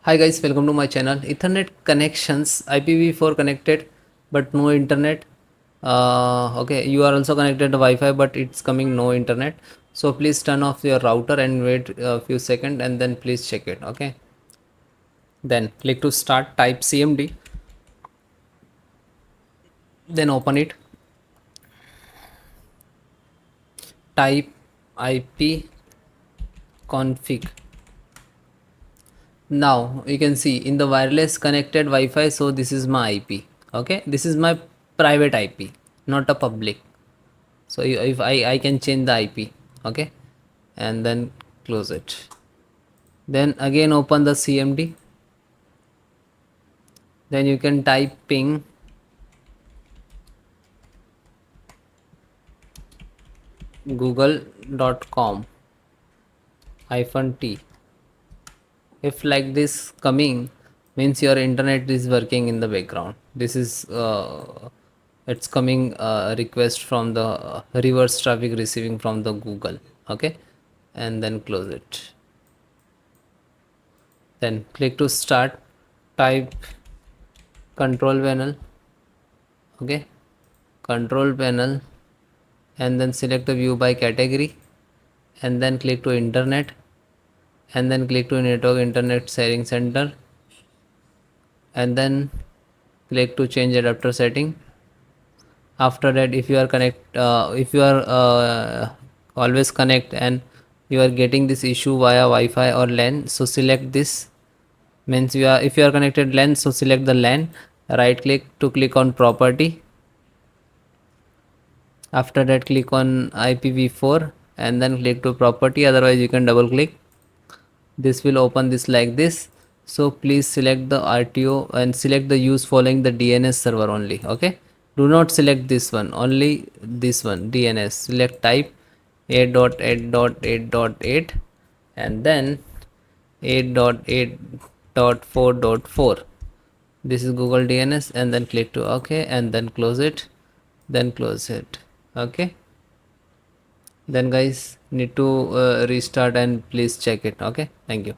Hi guys, welcome to my channel. Ethernet connections, IPv4 connected, but no internet. Okay, you are also connected to Wi-Fi, but it's coming no internet. So please turn off your router and wait a few seconds, and then please check it. Okay. Then click to start. Type CMD. Then open it. Type IP config. Now you can see in the wireless connected Wi-Fi. So this is my IP. Okay, this is my private IP, not a public. So if I can change the IP. Okay, and then close it. Then again open the CMD. Then you can type ping google.com -t. If like this coming means your internet is working in the background. This is it's coming request from the reverse traffic receiving from the Google. Okay, and then close it. Then click to start. Type control panel. Okay, control panel, and then select the view by category, and then click to internet, and then click to network internet sharing center, and then click to change adapter setting. After that, if you are always connect and you are getting this issue via Wi-Fi or LAN, so select this. Means you are, if you are connected LAN, so select the LAN. Right click to click on property. After that, click on IPv4 and then click to property. Otherwise you can double click. This will open this like this. So please select the RTO and select the use following the DNS server only. Okay, do not select this one, only this one, DNS. Select type 8.8.8.8 and then 8.8.4.4. This is Google DNS, and then click to OK and then close it. Then close it. Okay, then guys need to restart and please check it. Okay, thank you.